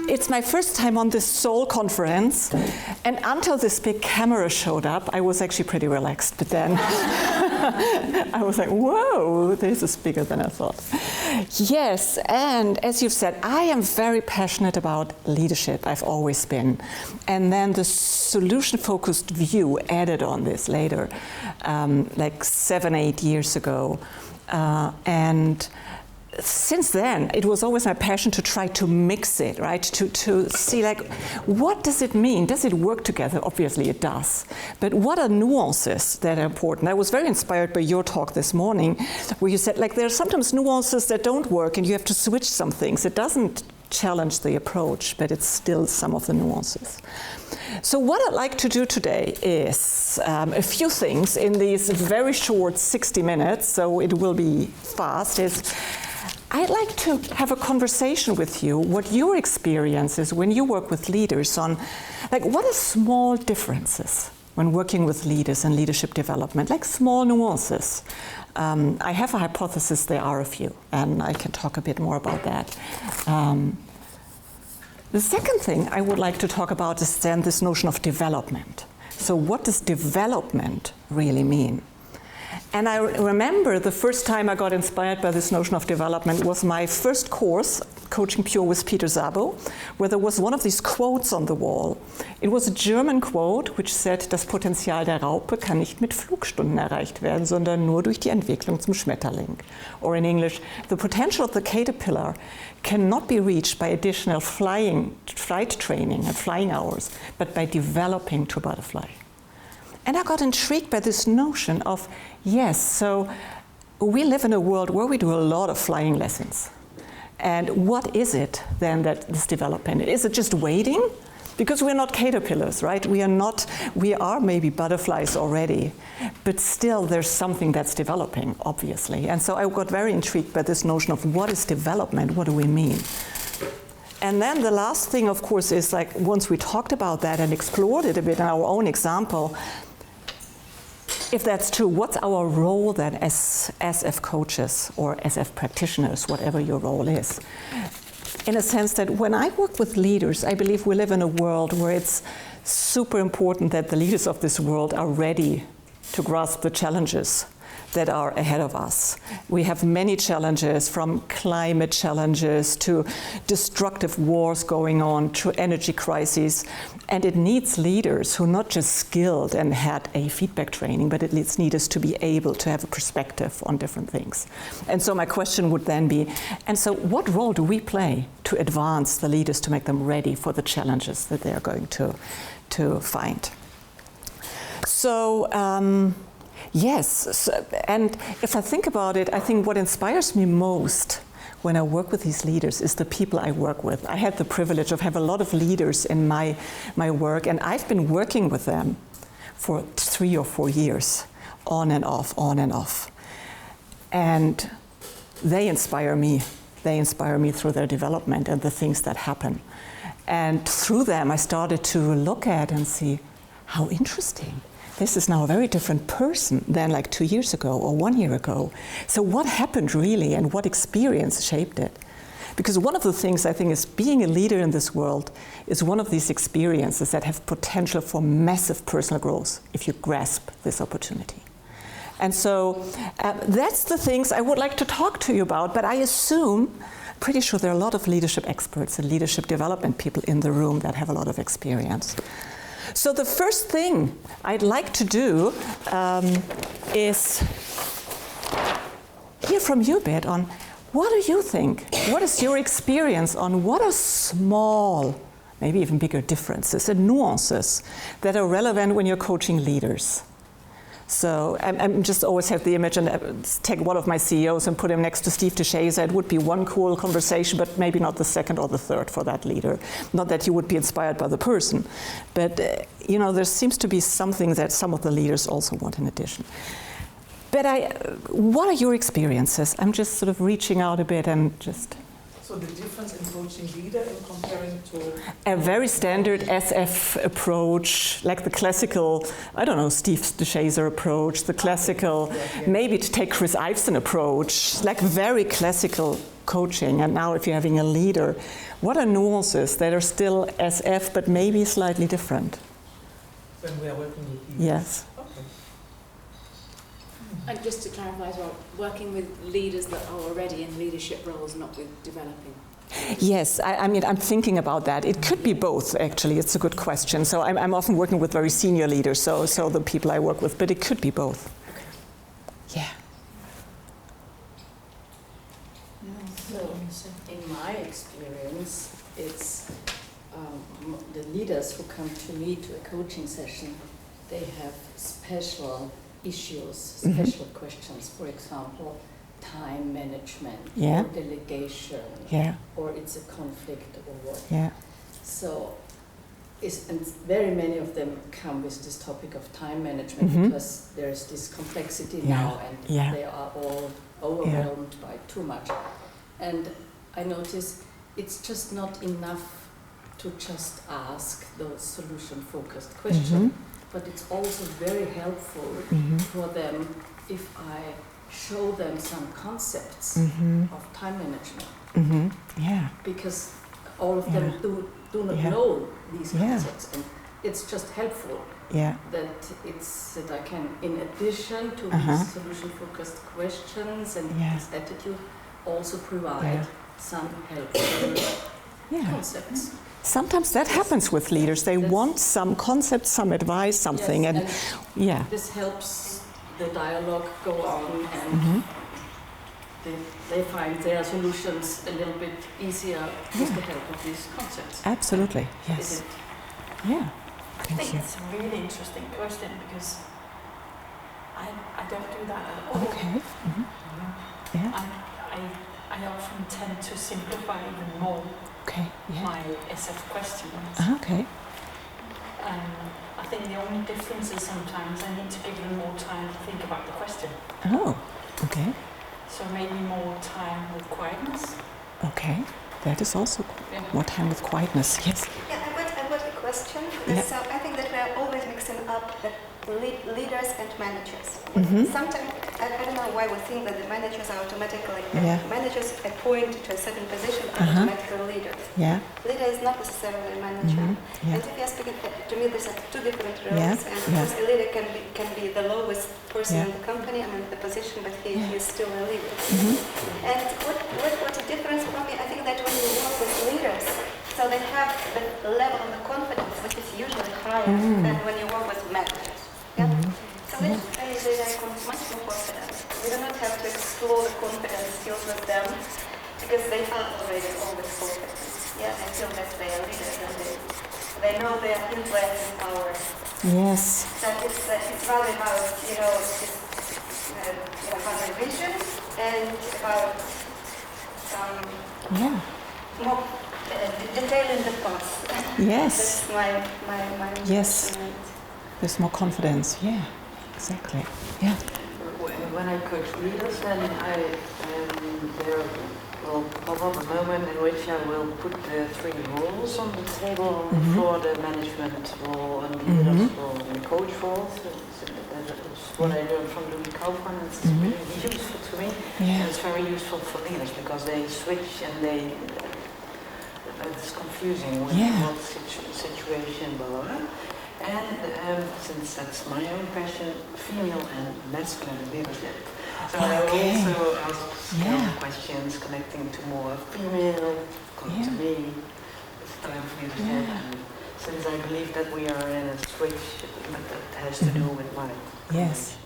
It's my first time on this Seoul conference, and until this big camera showed up, I was actually pretty relaxed. But then I was like, whoa, this is bigger than I thought. Yes, and as you've said, I am very passionate about leadership. I've always been. And then the solution-focused view added on this later, like 7-8 years ago. And since then, it was always my passion to try to mix it, right? To see, like, what does it mean? Does it work together? Obviously it does. But what are nuances that are important? I was very inspired by your talk this morning, where you said, like, there are sometimes nuances that don't work and you have to switch some things. It doesn't challenge the approach, but it's still some of the nuances. So what I'd like to do today is a few things in these very short 60 minutes, so it will be fast, is I'd like to have a conversation with you, what your experience is when you work with leaders on, like, what are small differences when working with leaders and leadership development, like small nuances. I have a hypothesis there are a few, and I can talk a bit more about that. The second thing I would like to talk about is then this notion of development. So what does development really mean? And I remember the first time I got inspired by this notion of development was my first course, Coaching Pure with Peter Szabo, where there was one of these quotes on the wall. It was a German quote which said, das Potenzial der Raupe kann nicht mit Flugstunden erreicht werden, sondern nur durch die Entwicklung zum Schmetterling. Or in English, the potential of the caterpillar cannot be reached by additional flight training and flying hours, but by developing to butterfly. And I got intrigued by this notion of, yes, so we live in a world where we do a lot of flying lessons. And what is it then that is developing? Is it just waiting? Because we're not caterpillars, right? We are maybe butterflies already, but still there's something that's developing, obviously. And so I got very intrigued by this notion of what is development, what do we mean? And then the last thing, of course, is, like, once we talked about that and explored it a bit in our own example, if that's true, what's our role then as SF coaches or SF practitioners, whatever your role is? In a sense that when I work with leaders, I believe we live in a world where it's super important that the leaders of this world are ready to grasp the challenges that are ahead of us. We have many challenges, from climate challenges to destructive wars going on to energy crises, and it needs leaders who are not just skilled and had a feedback training, but it needs leaders to be able to have a perspective on different things. And so my question would then be, and so what role do we play to advance the leaders to make them ready for the challenges that they are going to find? So, yes, and if I think about it, I think what inspires me most when I work with these leaders is the people I work with. I had the privilege of having a lot of leaders in my work, and I've been working with them for 3 or 4 years, on and off, on and off. And they inspire me. They inspire me through their development and the things that happen. And through them, I started to look at and see, how interesting. This is now a very different person than like 2 years ago or 1 year ago. So what happened really, and what experience shaped it? Because one of the things I think is being a leader in this world is one of these experiences that have potential for massive personal growth if you grasp this opportunity. And so that's the things I would like to talk to you about, but I assume, pretty sure there are a lot of leadership experts and leadership development people in the room that have a lot of experience. So the first thing I'd like to do is hear from you a bit on, what do you think? What is your experience on what are small, maybe even bigger differences and nuances that are relevant when you're coaching leaders? So I just always have the image, and take one of my CEOs and put him next to Steve DeShazer. It would be one cool conversation, but maybe not the second or the third for that leader. Not that he would be inspired by the person, but you know, there seems to be something that some of the leaders also want in addition. But what are your experiences? I'm just sort of reaching out a bit and just... So the difference in coaching leader and comparing to... A very standard SF approach, like the classical, I don't know, Steve DeShazer approach, the classical, maybe to take Chris Iveson approach, like very classical coaching, and now if you're having a leader, what are nuances that are still SF but maybe slightly different? When we are working with leaders? Yes. Okay. And just to clarify as well, working with leaders that are already in leadership roles, not with developing. Yes, I mean, I'm thinking about that. It could be both, actually. It's a good question. So I'm often working with very senior leaders, so the people I work with, but it could be both. Yeah. So, in my experience, it's the leaders who come to me to a coaching session, they have special issues, special questions. For example, time management, or delegation, or it's a conflict or what. Yeah. So, and very many of them come with this topic of time management because there's this complexity now, and they are all overwhelmed by too much. And I notice it's just not enough to just ask those solution-focused questions, but it's also very helpful for them if I show them some concepts of time management. Because all of them do not know these concepts, and it's just helpful that I can, in addition to these solution-focused questions and this attitude, also provide some helpful concepts. Sometimes that happens with leaders. They want some concept, some advice, something, and this helps the dialogue go on, and they find their solutions a little bit easier with the help of these concepts. Absolutely, yes. Is it? Yeah. I think it's a really interesting question because I don't do that at all. Okay. Yeah. I often tend to simplify even more my SF questions. Okay. I think the only difference is sometimes I need to give them more time to think about the question. Oh, okay. So maybe more time with quietness. Okay, that is also more time with quietness. Yes. Yeah, I've got a question. So I think that we are always mixing up leaders and managers. Sometimes, I don't know why we think that the managers are automatically, managers appointed to a certain position are automatically leaders. Leader is not necessarily a manager. And if you're speaking, to me, these are two different roles. And of course, a leader can be the lowest person in the company, I mean the position, but he is still a leader. And what's the difference for me? I think that when you work with leaders, so they have the level of the confidence, which is usually higher than when you work with managers. So they are much more confident. We do not have to explore the confidence skills with them because they are already always confident. I feel that they are leaders and they know their influence and power. Yes. So it's rather about about their vision and about more detail in the past. Yes. That's my yes. There's more confidence. Yeah. Exactly. Yeah. When I coach leaders, then there will pop up a moment in which I will put the three roles on the table for the management role and the leader's role and the coach role. So that's what I learned from Louis Kaufman. It's really useful to me. And it's very useful for leaders because they switch and it's confusing with what situation, blah, blah, blah. And since that's my own passion, female and masculine leadership. So I also ask questions connecting to more female, come to me, it's time for leadership. And since I believe that we are in a switch that has to do with my Yes.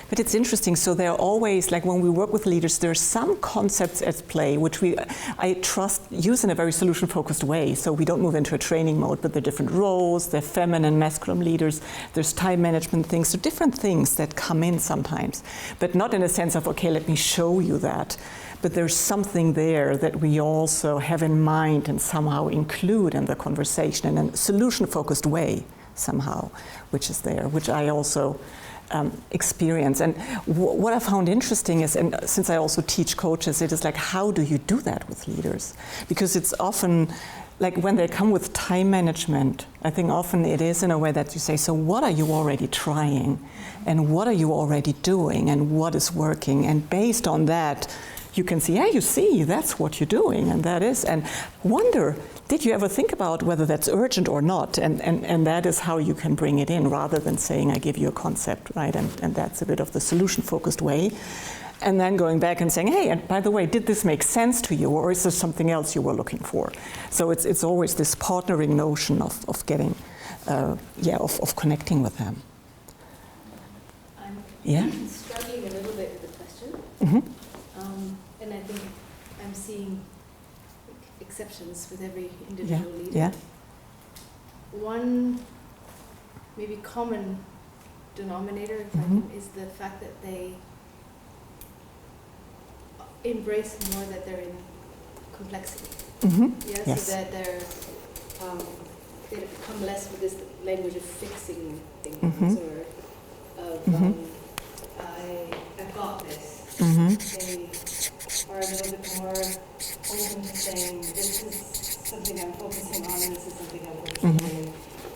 But it's interesting, so there are always, like when we work with leaders, there are some concepts at play which I trust use in a very solution-focused way. So we don't move into a training mode, but there are different roles, there are feminine, masculine leaders, there's time management things, so different things that come in sometimes. But not in a sense of, okay, let me show you that. But there's something there that we also have in mind and somehow include in the conversation in a solution-focused way somehow, which is there, which I also experience. And what I found interesting is, and since I also teach coaches, it is like, how do you do that with leaders? Because it's often, like when they come with time management, I think often it is in a way that you say, so what are you already trying? And what are you already doing? And what is working? And based on that, you can see, yeah, you see, that's what you're doing, and that is, and wonder, did you ever think about whether that's urgent or not? And that is how you can bring it in, rather than saying, I give you a concept, right? And that's a bit of the solution-focused way. And then going back and saying, hey, and by the way, did this make sense to you, or is there something else you were looking for? So it's always this partnering notion of getting, of connecting with them. I'm struggling a little bit with the question. Mm-hmm. And I think I'm seeing exceptions with every individual leader. Yeah. One maybe common denominator, if I can, is the fact that they embrace more that they're in complexity. Mm-hmm. Yeah, Yes. so that they come less with this language of fixing things or of I've got this. Mm-hmm. They are a little bit more open to saying, this is something I'm focusing on, and this is something I'm focusing on,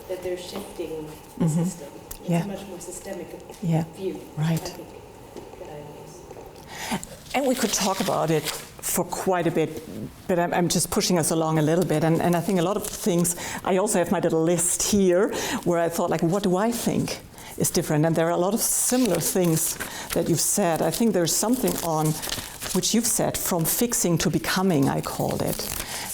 that they're shifting the system. It's a much more systemic view, Right. I think, that I use. And we could talk about it for quite a bit, but I'm just pushing us along a little bit. And I think a lot of things, I also have my little list here where I thought, like, what do I think is different? And there are a lot of similar things that you've said. I think there's something on which you've said, from fixing to becoming, I called it.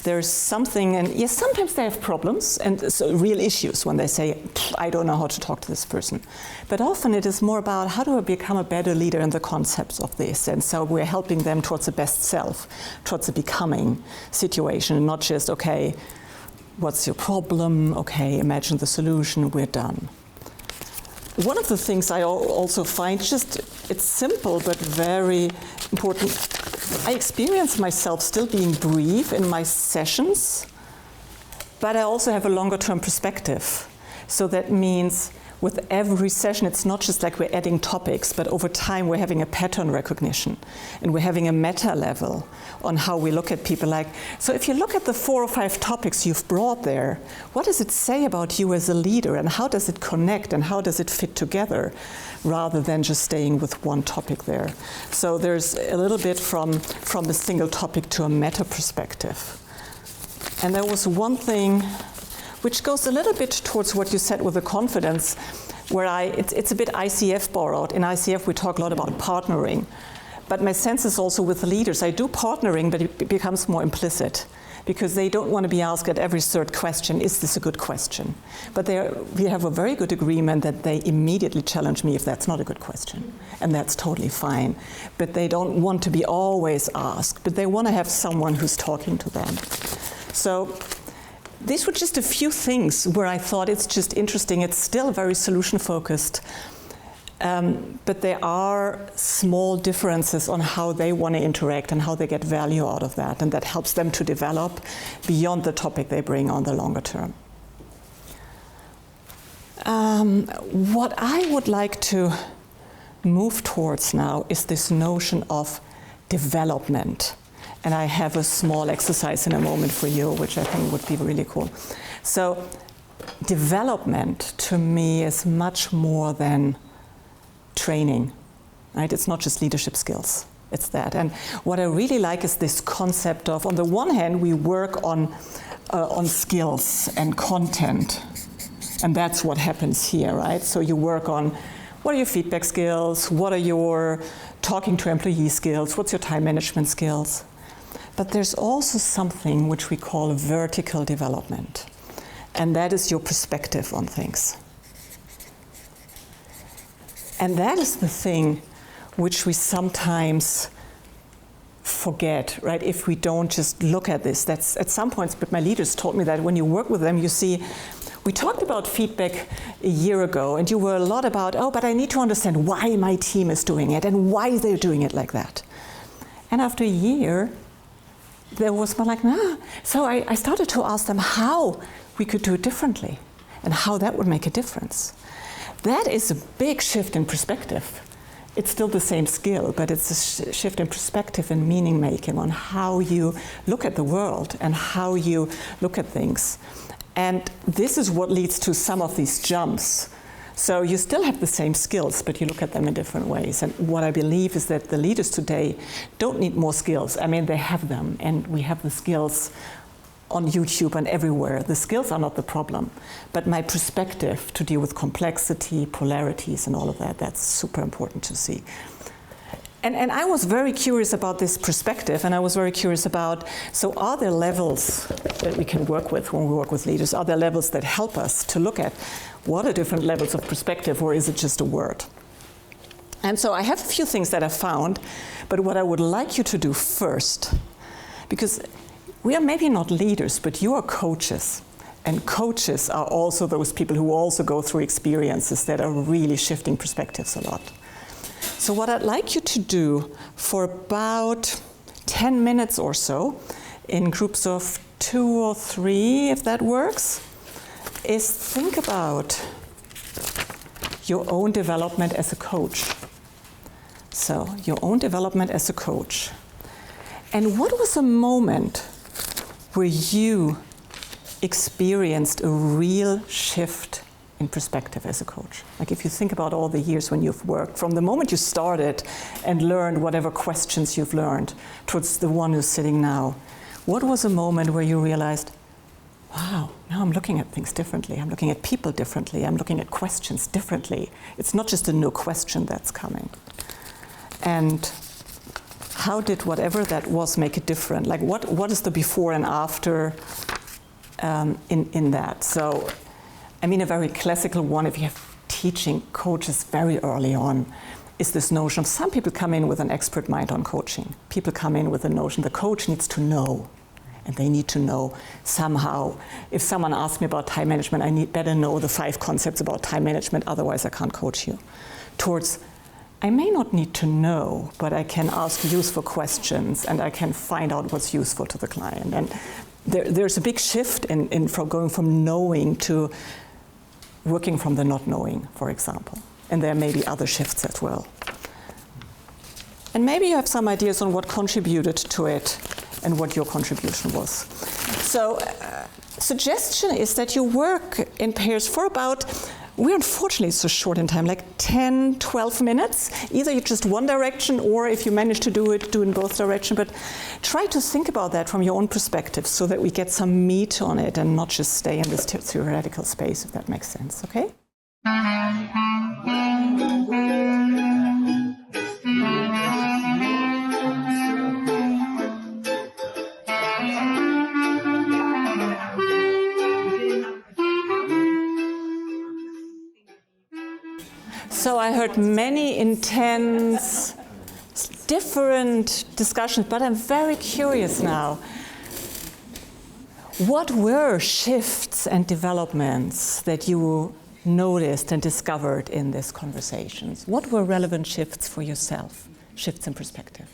There's something, and yes, sometimes they have problems and so real issues when they say, I don't know how to talk to this person. But often it is more about, how do I become a better leader in the concepts of this? And so we're helping them towards a best self, towards a becoming situation, not just, okay, what's your problem? Okay, imagine the solution, we're done. One of the things I also find, it's simple but very important. I experience myself still being brief in my sessions, but I also have a longer term perspective. So that means with every session, it's not just like we're adding topics, but over time we're having a pattern recognition and we're having a meta level on how we look at people. Like, so if you look at the 4 or 5 topics you've brought there, what does it say about you as a leader, and how does it connect and how does it fit together, rather than just staying with one topic there. So there's a little bit from a single topic to a meta perspective. And there was one thing which goes a little bit towards what you said with the confidence, where it's a bit ICF borrowed. In ICF we talk a lot about partnering, but my sense is also with leaders, I do partnering, but it becomes more implicit, because they don't want to be asked at every third question, is this a good question? But we have a very good agreement that they immediately challenge me if that's not a good question, and that's totally fine. But they don't want to be always asked, but they want to have someone who's talking to them. So these were just a few things where I thought it's just interesting. It's still very solution-focused, but there are small differences on how they want to interact and how they get value out of that, and that helps them to develop beyond the topic they bring on the longer term. What I would like to move towards now is this notion of development. And I have a small exercise in a moment for you, which I think would be really cool. So development to me is much more than training, right? It's not just leadership skills, it's that. And what I really like is this concept of, on the one hand, we work on skills and content, and that's what happens here, right? So you work on, what are your feedback skills? What are your talking to employee skills? What's your time management skills? But there's also something which we call vertical development, and that is your perspective on things. And that is the thing which we sometimes forget, right? If we don't just look at this. That's at some points, but my leaders told me that when you work with them, you see, we talked about feedback a year ago, and you were a lot about, oh, but I need to understand why my team is doing it and why they're doing it like that. And after a year, there was more like, So I started to ask them how we could do it differently and how that would make a difference. That is a big shift in perspective. It's still the same skill, but it's a shift in perspective and meaning making on how you look at the world and how you look at things. And this is what leads to some of these jumps. So you still have the same skills, but you look at them in different ways. And what I believe is that the leaders today don't need more skills. I mean, they have them, and we have the skills on YouTube and everywhere. The skills are not the problem, but my perspective to deal with complexity, polarities, and all of that, that's super important to see. And I was very curious about this perspective, and I was very curious about, so are there levels that we can work with when we work with leaders? Are there levels that help us to look at what are different levels of perspective, or is it just a word? And so I have a few things that I found, but what I would like you to do first, because we are maybe not leaders, but you are coaches. And coaches are also those people who also go through experiences that are really shifting perspectives a lot. So what I'd like you to do for about 10 minutes or so, in groups of 2 or 3, if that works, is think about your own development as a coach. So, your own development as a coach. And what was a moment where you experienced a real shift in perspective as a coach? Like if you think about all the years when you've worked, from the moment you started and learned whatever questions you've learned towards the one who's sitting now, what was a moment where you realized, wow, now I'm looking at things differently, I'm looking at people differently, I'm looking at questions differently. It's not just a new question that's coming. And how did whatever that was make it different? Like what is the before and after in that? So, I mean, a very classical one, if you have teaching coaches very early on, is this notion of some people come in with an expert mind on coaching. People come in with the notion the coach needs to know, and they need to know somehow. If someone asks me about time management, I better know the 5 concepts about time management, otherwise I can't coach you. Towards, I may not need to know, but I can ask useful questions and I can find out what's useful to the client. And there's a big shift in from going from knowing to working from the not knowing, for example. And there may be other shifts as well. And maybe you have some ideas on what contributed to it and what your contribution was. So, suggestion is that you work in pairs for about, we're unfortunately so short in time, like 10, 12 minutes. Either you just one direction, or if you manage to do it, do in both directions. But try to think about that from your own perspective so that we get some meat on it and not just stay in this theoretical space, if that makes sense, okay? So I heard many intense, different discussions, but I'm very curious now. What were shifts and developments that you noticed and discovered in these conversations? What were relevant shifts for yourself, shifts in perspective?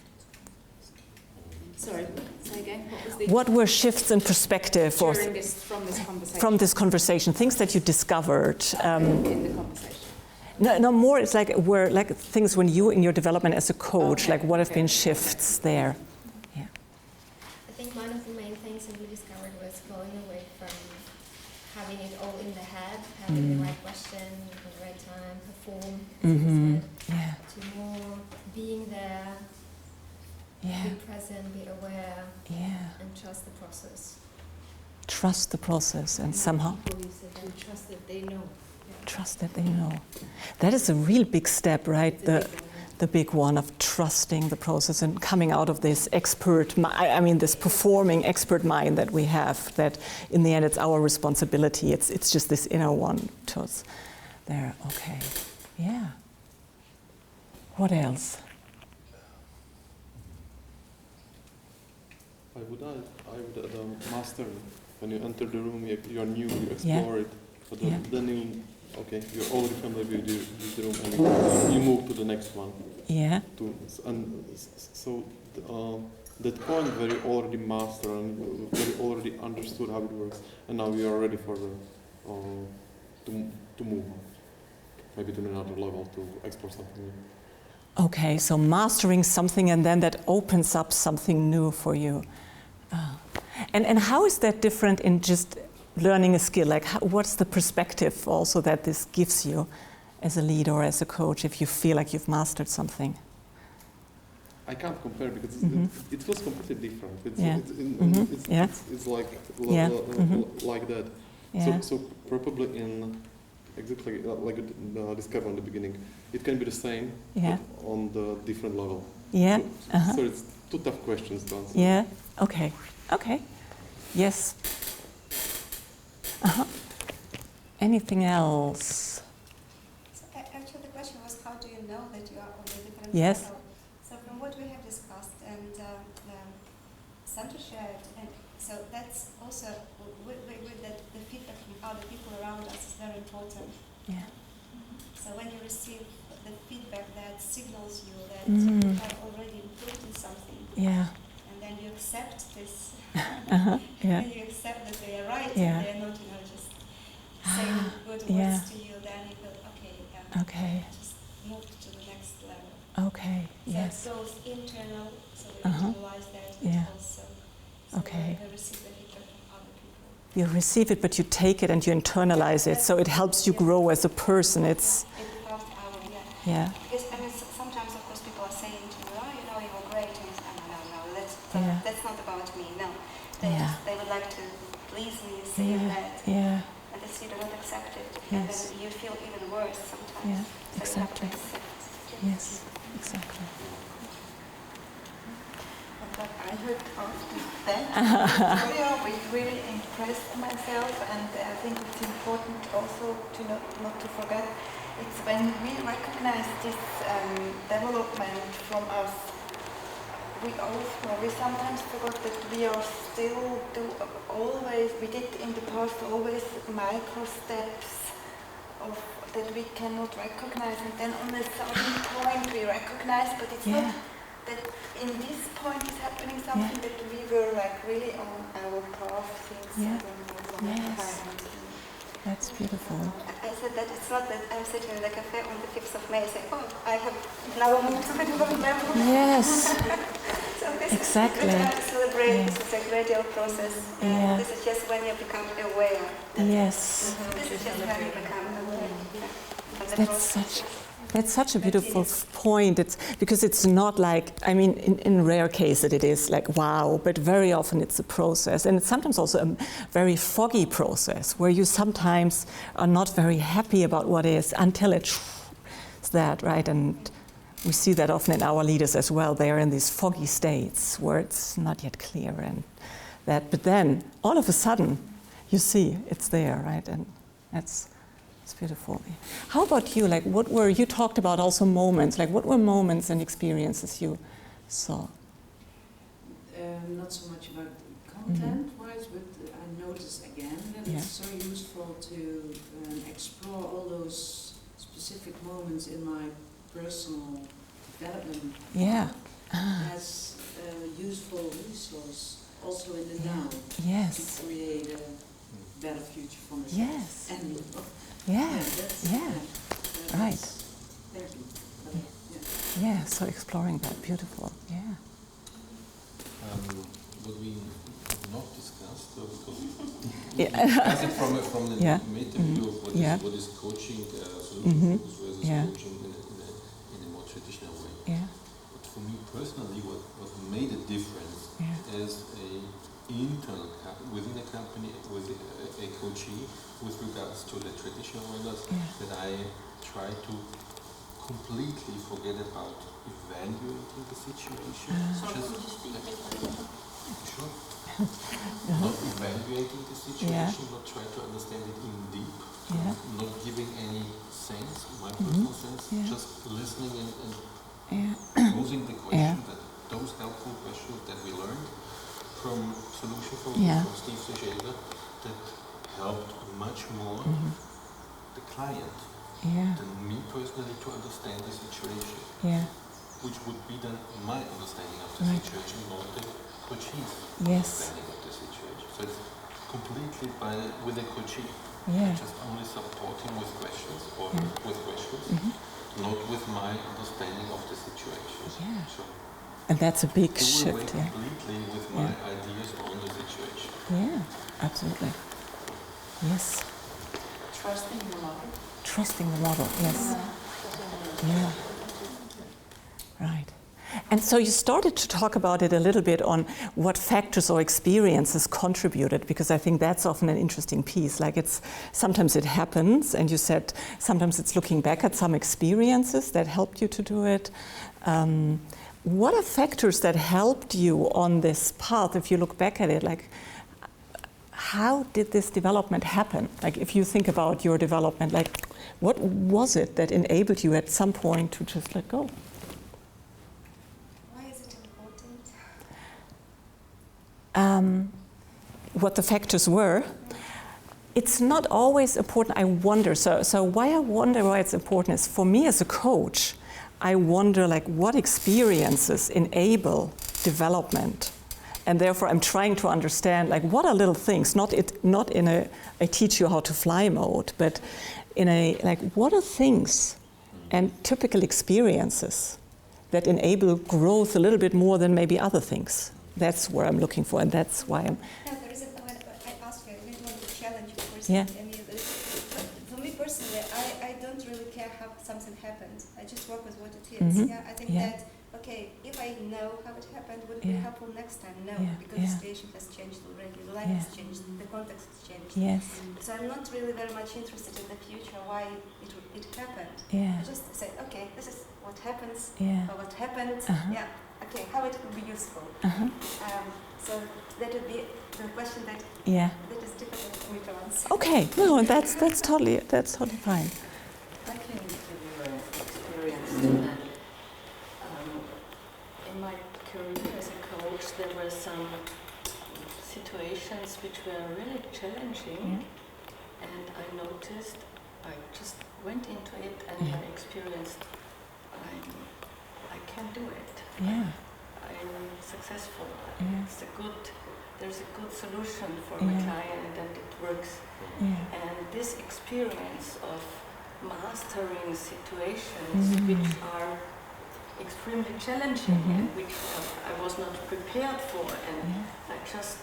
Sorry, say again. What were shifts in perspective from this conversation? From this conversation, things that you discovered in the conversation. No, more it's like were like things when you in your development as a coach, like what have been shifts there? Yeah. I think one of the main things that we discovered was going away from having it all in the head, having the right question, the right time, perform, to more being there, be present, be aware, and trust the process. Trust the process, and somehow Trust that they know. Trust that they know. That is a real big step, right? The big one of trusting the process and coming out of this this performing expert mind that we have, that in the end it's our responsibility. It's just this inner one to us. There, okay. Yeah. What else? I would add master. When you enter the room, you're new, you explore it. But then you're already familiar with the room, and you move to the next one. Yeah. So that point where you already master and where you already understood how it works, and now you are ready for to move maybe to another level to explore something new. Okay, so mastering something, and then that opens up something new for you. And how is that different in just learning a skill? Like, what's the perspective also that this gives you? as a leader or as a coach if you feel like you've mastered something? I can't compare because it feels completely different. It's like like that. Yeah. So probably in exactly like described in the beginning, it can be the same but on the different level. Yeah. So it's two tough questions to answer. Yeah. Okay. Okay. Yes. Anything else? So actually, the question was, how do you know that you are on a different Yes. level? So from what we have discussed and Sandra shared, and so that's also with that the feedback from other people around us is very important. Yeah. So when you receive the feedback that signals you that you have already improved in something, and then you accept this, and you accept that they are right, and they are not, just saying good words to you, then you feel, okay, just move to the next level. Okay, So yes. it goes internal, so we internalize that, but also so we receive the feedback from other people. You receive it, but you take it and you internalize it, so it helps you grow as a person. It becomes our, Because sometimes, of course, people are saying to you, you're great, and you say, no, that's not about me, no. They would like to please me, say that. And if you do not accept it, and then you feel even worse sometimes. Yeah, so exactly. You have to accept. Yes, exactly. But I heard after that video, which really impressed myself, and I think it's important also to not to forget, it's when we recognize this development from us, we sometimes forgot that we are still we did in the past always micro steps that we cannot recognize, and then on a certain point we recognize, but it's not that in this point is happening something that we were like really on our path since I don't know long time. That's beautiful. I said that it's not that I'm sitting in the cafe on the 5th of May saying, I have now moved to the different level. Yes. So this Exactly. is to celebrate, this is a gradual process. This is just when you become aware. Yes. This is just when you become aware. That's such a beautiful point. It's because it's not like, in rare cases it is like, wow, but very often it's a process. And it's sometimes also a very foggy process where you sometimes are not very happy about what is until it's that, right? And we see that often in our leaders as well. They are in these foggy states where it's not yet clear and that, but then all of a sudden you see it's there, right? And it's beautiful. How about you? Like, you talked about also moments, like what were moments and experiences you saw? Not so much about content-wise, but I noticed again that it's so useful to explore all those specific moments in my personal development as a useful resource also in the now to create a better future for myself and me. Right. Thank you. So exploring that, beautiful, What we have not discussed, because we discussed it from the view of what is coaching, solution focus versus coaching in a more traditional way. But for me personally, what made a difference is within a company, with a coachee, with regards to the traditional methods, that I try to completely forget about evaluating the situation. Not evaluating the situation, not try to understand it in deep, not giving any sense, my personal sense, just listening and posing the question, those helpful questions that we learned from Solution Focus, from Steve Sejeda, that helped much more the client than me personally to understand the situation, which would be then my understanding of the situation, not the coachee's understanding of the situation. So it's completely with a coachee, just only supporting with questions or with questions, not with my understanding of the situation. So and that's a big shift. Completely with my ideas on the situation. Absolutely. Yes. Trusting the model. Trusting the model, yes. Yeah. Right. And so you started to talk about it a little bit on what factors or experiences contributed, because I think that's often an interesting piece. Like sometimes it happens, and you said sometimes it's looking back at some experiences that helped you to do it. What are factors that helped you on this path, if you look back at it? Like, how did this development happen? Like, if you think about your development, like, what was it that enabled you at some point to just let go? What the factors were. It's not always important, I wonder. So why I wonder why it's important is, for me as a coach, I wonder like what experiences enable development. And therefore I'm trying to understand like what are little things, not in a I teach you how to fly mode, but in a like what are things and typical experiences that enable growth a little bit more than maybe other things. That's where I'm looking for, and that's why I'm... No, there isn't, when I asked you, I didn't want to challenge you personally. Yeah. I mean, for me personally, I don't really care how something happens. I just work with what it is. Mm-hmm. Yeah, I think that, okay, if I know how it happened, would it be helpful next time? No, because the situation has changed already, the life has changed, the context has changed. Yes. So I'm not really very much interested in the future, why it happened. Yeah. I just say, okay, this is what happens, or what happened, okay, how it would be useful. So that would be the question that is difficult for me to answer. Okay, no, that's totally fine. I can give you an experience in that. In my career as a coach, there were some situations which were really challenging, and I noticed, I just went into it and I experienced, I can do it. Yeah. I'm successful. Yes. There's a good solution for my client and it works. And this experience of mastering situations which are extremely challenging and which I was not prepared for, and I just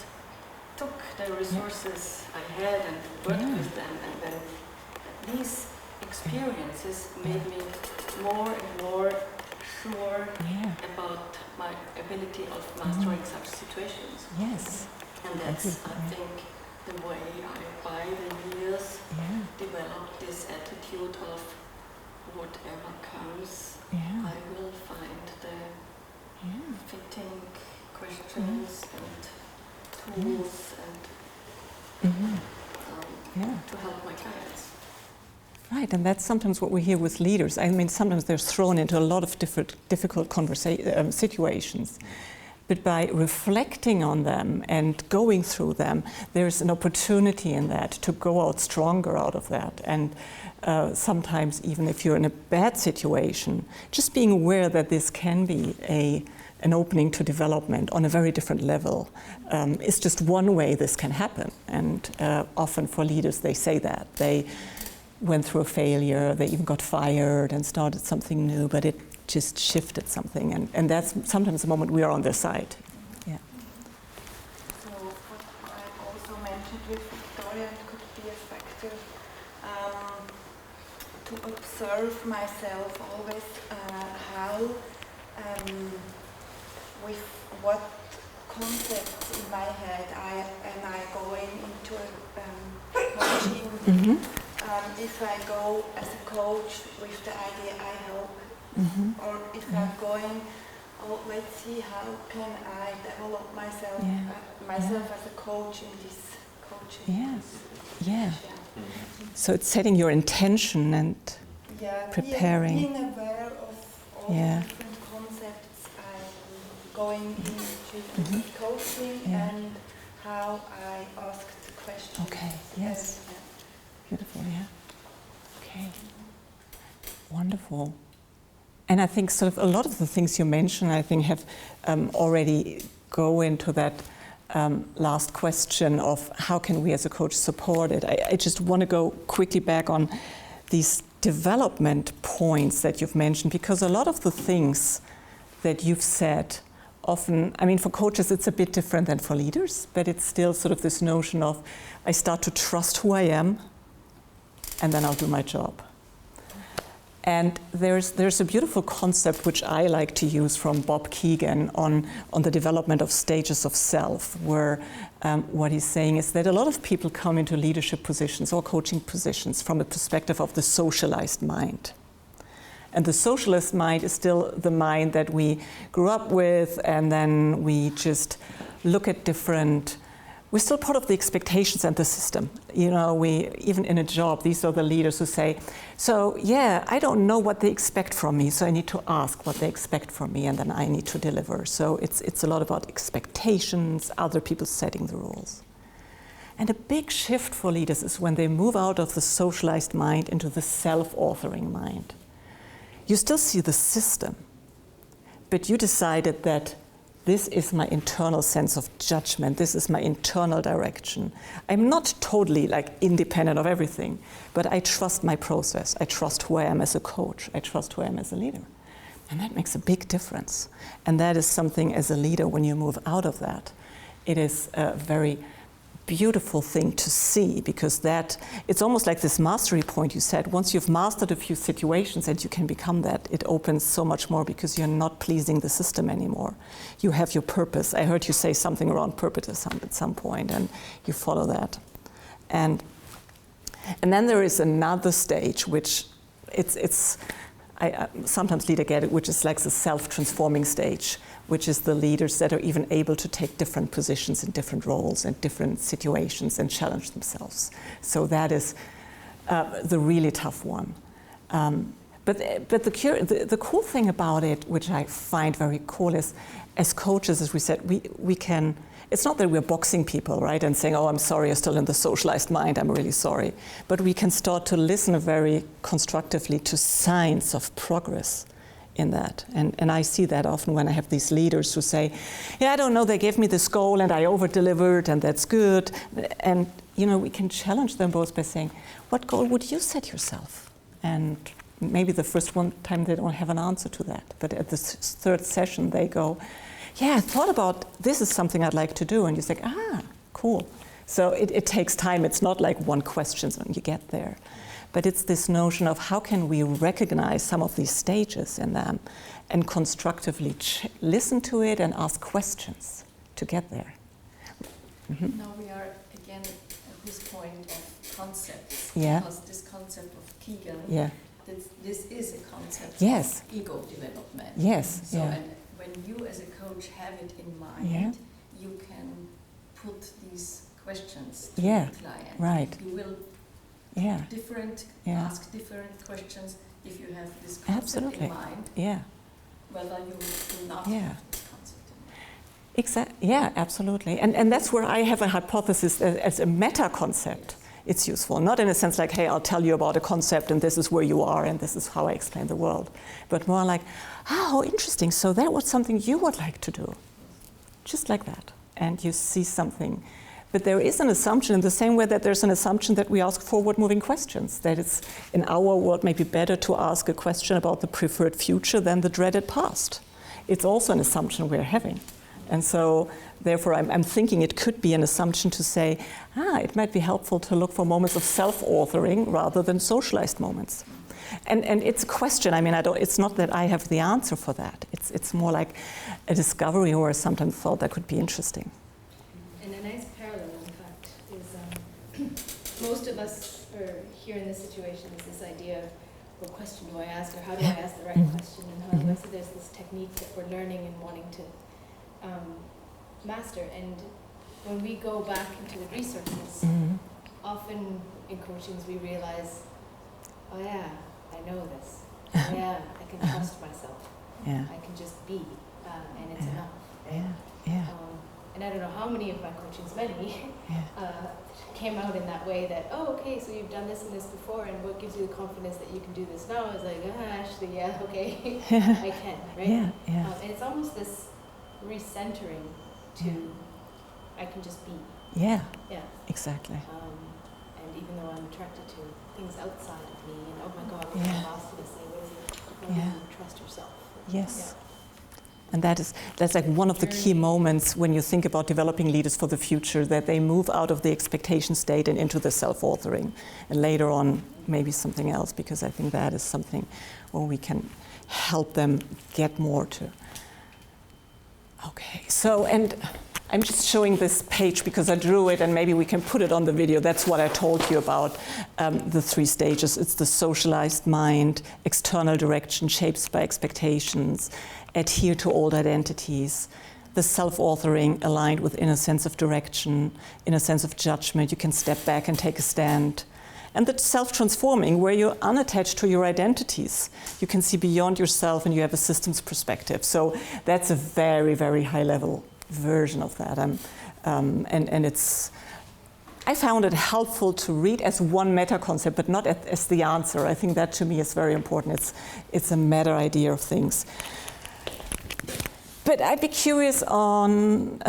took the resources I had and worked with them, and then these experiences made me more and more sure about my ability of mastering such situations. Yes. And that's, I think, the way I, by the years, developed this attitude of whatever comes, I will find the fitting questions and tools and to help my clients. Right, and that's sometimes what we hear with leaders. I mean, sometimes they're thrown into a lot of difficult situations. But by reflecting on them and going through them, there's an opportunity in that to go out stronger out of that. And sometimes, even if you're in a bad situation, just being aware that this can be an opening to development on a very different level is just one way this can happen. And often for leaders, they say that. They went through a failure, they even got fired and started something new, but it just shifted something, and that's sometimes the moment we are on their side. Yeah. So what I also mentioned with Victoria, it could be a factor to observe myself always how with what concepts in my head am I going into coaching. If I go as a coach with the idea I help, or if I'm going, let's see how can I develop myself as a coach in this coaching. Yes. Yeah. So it's setting your intention and preparing. Being aware of all the different concepts I'm going into coaching and how I ask the questions. Okay. Yes. Beautiful, yeah. Okay. Wonderful. And I think sort of a lot of the things you mentioned, I think, have already go into that last question of how can we as a coach support it. I just want to go quickly back on these development points that you've mentioned, because a lot of the things that you've said often, I mean, for coaches it's a bit different than for leaders, but it's still sort of this notion of I start to trust who I am, and then I'll do my job. And there's a beautiful concept which I like to use from Bob Keegan on the development of stages of self, where what he's saying is that a lot of people come into leadership positions or coaching positions from a perspective of the socialized mind. And the socialist mind is still the mind that we grew up with, and then we just look at different. We're still part of the expectations and the system. You know, we, even in a job, these are the leaders who say, so yeah, I don't know what they expect from me, so I need to ask what they expect from me, and then I need to deliver. So it's a lot about expectations, other people setting the rules. And a big shift for leaders is when they move out of the socialized mind into the self-authoring mind. You still see the system, but you decided that this is my internal sense of judgment. This is my internal direction. I'm not totally independent of everything, but I trust my process. I trust who I am as a coach. I trust who I am as a leader. And that makes a big difference. And that is something as a leader, when you move out of that, it is a very beautiful thing to see, because that, it's almost like this mastery point you said. Once you've mastered a few situations and you can become that, it opens so much more, because you're not pleasing the system anymore. You have your purpose. I heard you say something around purpose at some point, and you follow that. And then there is another stage, which I sometimes leaders get it, which is like the self-transforming stage, which is the leaders that are even able to take different positions in different roles and different situations and challenge themselves. So that is the really tough one. But the cool thing about it, which I find very cool, is as coaches, as we said, we can, it's not that we're boxing people, right, and saying, oh, I'm sorry, you're still in the socialized mind, I'm really sorry. But we can start to listen very constructively to signs of progress in that. And I see that often when I have these leaders who say, yeah, I don't know, they gave me this goal and I over-delivered and that's good. And, you know, we can challenge them both by saying, what goal would you set yourself? And maybe the first one time they don't have an answer to that. But at the third session, they go, yeah, I thought about this is something I'd like to do. And you say, ah, cool. So it takes time. It's not like one question and you get there. But it's this notion of how can we recognize some of these stages in them and constructively listen to it and ask questions to get there. Mm-hmm. Now we are again at this point of concepts. Yeah. Because this concept of Keegan, yeah. this is a concept yes. of ego development. Yes. So yeah. and when you as a coach have it in mind, yeah. you can put these questions to yeah. the client. Right. You will yeah. ask different questions if you have this concept absolutely. in mind. Yeah. Whether you will not yeah. have this concept in mind. Exactly. Yeah, absolutely. And that's where I have a hypothesis as a meta concept. It's useful, not in a sense like, hey, I'll tell you about a concept and this is where you are and this is how I explain the world, but more like, how interesting, so that was something you would like to do. Just like that. And you see something. But there is an assumption in the same way that there's an assumption that we ask forward-moving questions, that it's in our world maybe better to ask a question about the preferred future than the dreaded past. It's also an assumption we're having. And so, therefore, I'm thinking it could be an assumption to say, it might be helpful to look for moments of self-authoring rather than socialized moments. And it's a question. I mean, it's not that I have the answer for that. It's more like a discovery where I sometimes thought that could be interesting. And a nice parallel, in fact, is most of us are here in this situation is this idea of what question do I ask, or how do I ask the right question, and how do I, so there's this technique that we're learning and wanting to master. And when we go back into the resources, often in coachings we realize, oh yeah, I know this. Oh yeah, I can trust myself. Yeah. I can just be, and it's enough. Yeah. Yeah. And I don't know how many of my coachings, came out in that way that, oh, okay, so you've done this and this before, and what gives you the confidence that you can do this now? I was like, actually, yeah, okay, I can, right? Yeah. Yeah. And it's almost this recentering to, I can just be. Yeah. Yeah. Exactly. And even though I'm attracted to things outside of me, and oh my God, what yeah. am I lost to this thing? What is it? How do you trust yourself? Yes. Yeah. And that's like one of the key moments when you think about developing leaders for the future, that they move out of the expectation state and into the self-authoring. And later on, maybe something else, because I think that is something where we can help them get more to. Okay, so, and I'm just showing this page because I drew it, and maybe we can put it on the video. That's what I told you about the 3 stages. It's the socialized mind, external direction shaped by expectations, adhere to old identities, the self-authoring aligned with inner sense of direction, inner sense of judgment. You can step back and take a stand. And the self-transforming, where you're unattached to your identities. You can see beyond yourself and you have a systems perspective. So that's a very, very high-level version of that. And it's, I found it helpful to read as one meta concept, but not as the answer. I think that to me is very important. It's a meta idea of things. But I'd be curious on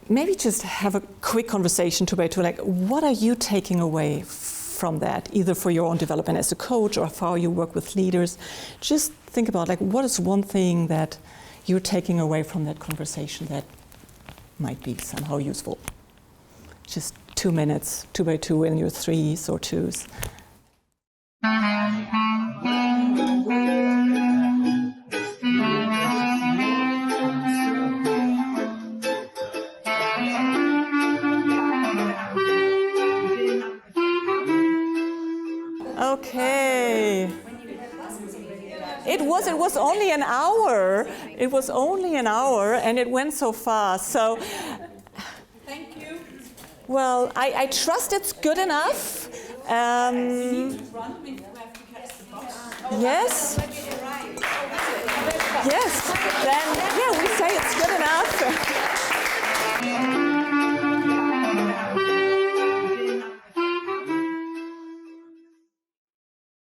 maybe just have a quick conversation two by two, like what are you taking away from that, either for your own development as a coach or for how you work with leaders? Just think about like what is one thing that you're taking away from that conversation that might be somehow useful. Just 2 minutes, 2 by 2 in your 3s or 2s. Okay. It was only an hour. It was only an hour, and it went so fast. So, Thank you. Well, I trust it's good enough. Yes. Yes. Then, yeah, we say it's good enough.